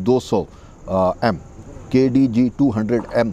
200M KDG 200M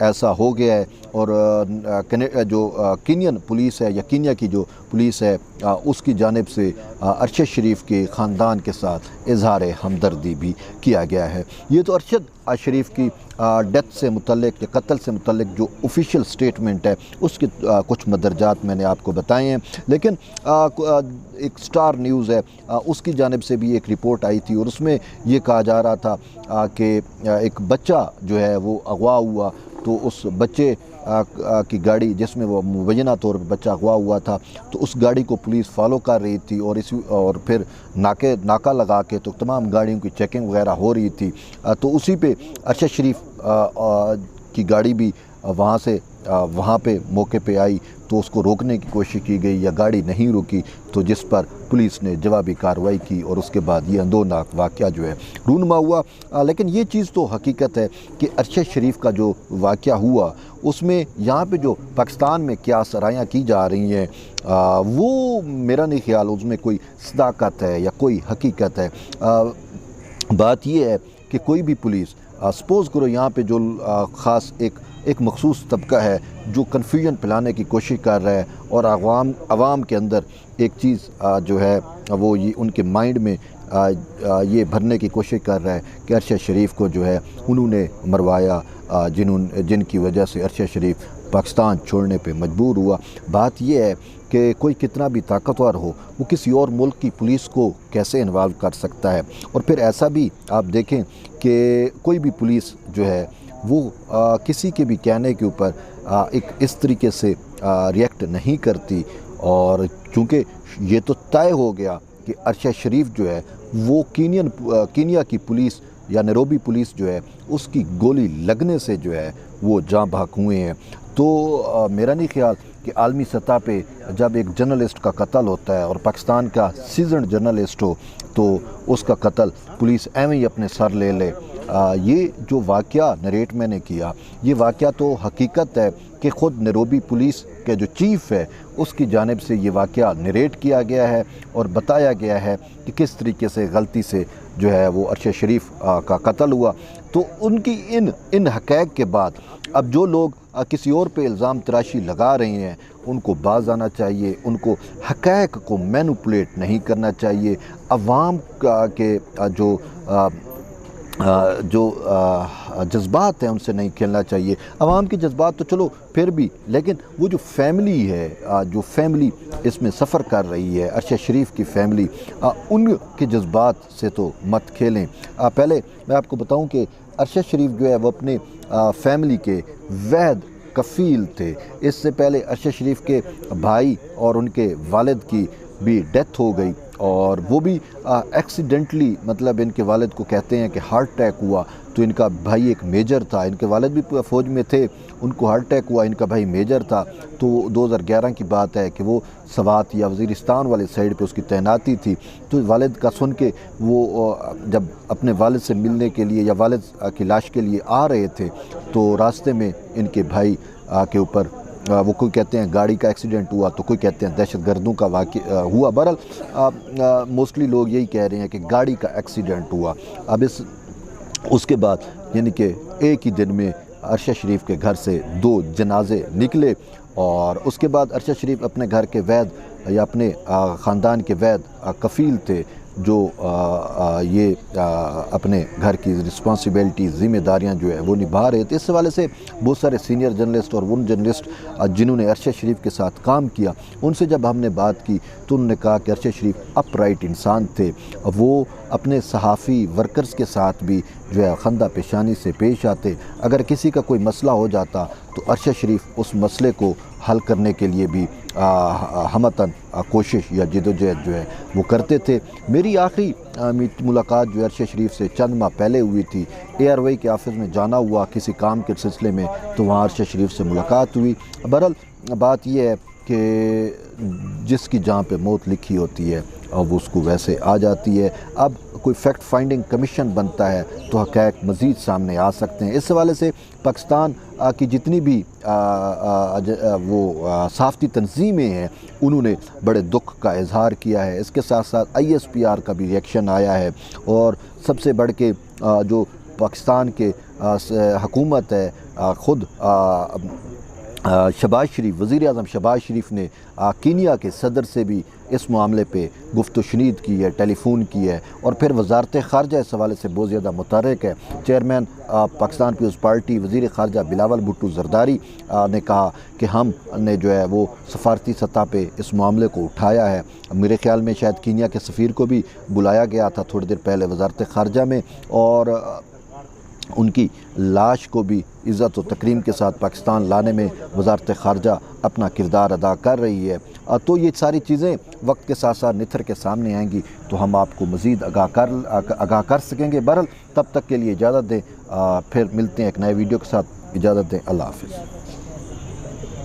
ایسا ہو گیا ہے اور جو کینین پولیس ہے یا کینیا کی جو پولیس ہے اس کی جانب سے ارشد شریف کے خاندان کے ساتھ اظہار ہمدردی بھی کیا گیا ہے۔ یہ تو ارشد شریف کی ڈیتھ سے متعلق یا قتل سے متعلق جو آفیشیل سٹیٹمنٹ ہے اس کے کچھ مدرجات میں نے آپ کو بتائے ہیں، لیکن ایک سٹار نیوز ہے اس کی جانب سے بھی ایک رپورٹ آئی تھی اور اس میں یہ کہا جا رہا تھا کہ ایک بچہ جو ہے وہ اغوا ہوا، تو اس بچے کی گاڑی جس میں وہ مبینہ طور پہ بچہ اغوا ہوا تھا، تو اس گاڑی کو پولیس فالو کر رہی تھی اور پھر ناکہ لگا کے تو تمام گاڑیوں کی چیکنگ وغیرہ ہو رہی تھی، تو اسی پہ ارشد شریف کی گاڑی بھی وہاں پہ موقع پہ آئی، تو اس کو روکنے کی کوشش کی گئی یا گاڑی نہیں رکی، تو جس پر پولیس نے جوابی کارروائی کی اور اس کے بعد یہ اندوناک واقعہ جو ہے رونما ہوا۔ لیکن یہ چیز تو حقیقت ہے کہ ارشد شریف کا جو واقعہ ہوا اس میں یہاں پہ جو پاکستان میں کیا سرایاں کی جا رہی ہیں وہ میرا نہیں خیال اس میں کوئی صداقت ہے یا کوئی حقیقت ہے۔ بات یہ ہے کہ کوئی بھی پولیس سپوز کرو یہاں پہ جو خاص ایک مخصوص طبقہ ہے جو کنفیوژن پھیلانے کی کوشش کر رہا ہے اور عوام کے اندر ایک چیز جو ہے وہ یہ ان کے مائنڈ میں یہ بھرنے کی کوشش کر رہا ہے کہ ارشد شریف کو جو ہے انہوں نے مروایا، جن کی وجہ سے ارشد شریف پاکستان چھوڑنے پہ مجبور ہوا۔ بات یہ ہے کہ کوئی کتنا بھی طاقتور ہو وہ کسی اور ملک کی پولیس کو کیسے انوالو کر سکتا ہے، اور پھر ایسا بھی آپ دیکھیں کہ کوئی بھی پولیس جو ہے وہ کسی کے بھی کہنے کے اوپر ایک اس طریقے سے ریئیکٹ نہیں کرتی، اور چونکہ یہ تو طے ہو گیا کہ ارشد شریف جو ہے وہ کینیا کی پولیس یا نیروبی پولیس جو ہے اس کی گولی لگنے سے جو ہے وہ جاں بحق ہوئے ہیں، تو میرا نہیں خیال کہ عالمی سطح پہ جب ایک جرنلسٹ کا قتل ہوتا ہے اور پاکستان کا سیزنڈ جرنلسٹ ہو تو اس کا قتل پولیس ایویں ہی اپنے سر لے لے۔ یہ جو واقعہ نریٹ میں نے کیا یہ واقعہ تو حقیقت ہے کہ خود نیروبی پولیس کے جو چیف ہے اس کی جانب سے یہ واقعہ نریٹ کیا گیا ہے اور بتایا گیا ہے کہ کس طریقے سے غلطی سے جو ہے وہ ارشد شریف کا قتل ہوا۔ تو ان کی ان حقائق کے بعد اب جو لوگ کسی اور پہ الزام تراشی لگا رہے ہیں ان کو باز آنا چاہیے، ان کو حقائق کو مینوپولیٹ نہیں کرنا چاہیے، عوام کے جو جذبات ہیں ان سے نہیں کھیلنا چاہیے۔ عوام کے جذبات تو چلو پھر بھی، لیکن وہ جو فیملی ہے جو فیملی اس میں سفر کر رہی ہے ارشد شریف کی فیملی، ان کے جذبات سے تو مت کھیلیں۔ پہلے میں آپ کو بتاؤں کہ ارشد شریف جو ہے وہ اپنے فیملی کے وحید کفیل تھے۔ اس سے پہلے ارشد شریف کے بھائی اور ان کے والد کی بھی ڈیتھ ہو گئی، اور وہ بھی ایکسیڈنٹلی، مطلب ان کے والد کو کہتے ہیں کہ ہارٹ اٹیک ہوا، تو ان کا بھائی ایک میجر تھا، ان کے والد بھی فوج میں تھے، ان کو ہارٹ اٹیک ہوا، ان کا بھائی میجر تھا، تو 2011 کی بات ہے کہ وہ سوات یا وزیرستان والے سائڈ پہ اس کی تعیناتی تھی، تو والد کا سن کے وہ جب اپنے والد سے ملنے کے لیے یا والد کی لاش کے لیے آ رہے تھے تو راستے میں ان کے بھائی کے اوپر وہ کوئی کہتے ہیں گاڑی کا ایکسیڈنٹ ہوا، تو کوئی کہتے ہیں دہشت گردوں کا واقعہ ہوا، بہرحال موسٹلی لوگ یہی کہہ رہے ہیں کہ گاڑی کا ایکسیڈنٹ ہوا۔ اب اس کے بعد یعنی کہ ایک ہی دن میں ارشد شریف کے گھر سے 2 جنازے نکلے، اور اس کے بعد ارشد شریف اپنے گھر کے وحید یا اپنے خاندان کے وحید کفیل تھے جو یہ اپنے گھر کی رسپانسبلٹی ذمہ داریاں جو ہے وہ نبھا رہے تھے۔ اس حوالے سے بہت سارے سینئر جرنلسٹ اور ان جرنلسٹ جنہوں نے ارشد شریف کے ساتھ کام کیا ان سے جب ہم نے بات کی تو انہوں نے کہا کہ ارشد شریف اپ رائٹ انسان تھے، وہ اپنے صحافی ورکرز کے ساتھ بھی جو ہے خندہ پیشانی سے پیش آتے، اگر کسی کا کوئی مسئلہ ہو جاتا تو ارشد شریف اس مسئلے کو حل کرنے کے لیے بھی ہمتاً کوشش یا جدوجہد جو ہے وہ کرتے تھے۔ میری آخری ملاقات جو ارشد شریف سے چند ماہ پہلے ہوئی تھی، ایئر وے کے آفس میں جانا ہوا کسی کام کے سلسلے میں، تو وہاں ارشد شریف سے ملاقات ہوئی۔ بہرحال بات یہ ہے کہ جس کی جہاں پہ موت لکھی ہوتی ہے اب اس کو ویسے آ جاتی ہے۔ اب کوئی فیکٹ فائنڈنگ کمیشن بنتا ہے تو حقائق مزید سامنے آ سکتے ہیں۔ اس حوالے سے پاکستان کی جتنی بھی وہ صحافتی تنظیمیں ہیں انہوں نے بڑے دکھ کا اظہار کیا ہے۔ اس کے ساتھ ساتھ ISPR کا بھی ریئیکشن آیا ہے، اور سب سے بڑھ کے جو پاکستان کے حکومت ہے، خود شہباز شریف، وزیر اعظم شہباز شریف نے کینیا کے صدر سے بھی اس معاملے پہ گفت و شنید کی ہے، ٹیلی فون کی ہے، اور پھر وزارت خارجہ اس حوالے سے بہت زیادہ متحرک ہے۔ چیئرمین پاکستان پیپلز پارٹی وزیر خارجہ بلاول بھٹو زرداری نے کہا کہ ہم نے جو ہے وہ سفارتی سطح پہ اس معاملے کو اٹھایا ہے۔ میرے خیال میں شاید کینیا کے سفیر کو بھی بلایا گیا تھا تھوڑی دیر پہلے وزارت خارجہ میں، اور ان کی لاش کو بھی عزت و تکریم کے ساتھ پاکستان لانے میں وزارت خارجہ اپنا کردار ادا کر رہی ہے۔ تو یہ ساری چیزیں وقت کے ساتھ ساتھ نتھر کے سامنے آئیں گی تو ہم آپ کو مزید آگاہ کر سکیں گے۔ بہرحال تب تک کے لیے اجازت دیں، پھر ملتے ہیں ایک نئے ویڈیو کے ساتھ۔ اجازت دیں، اللہ حافظ۔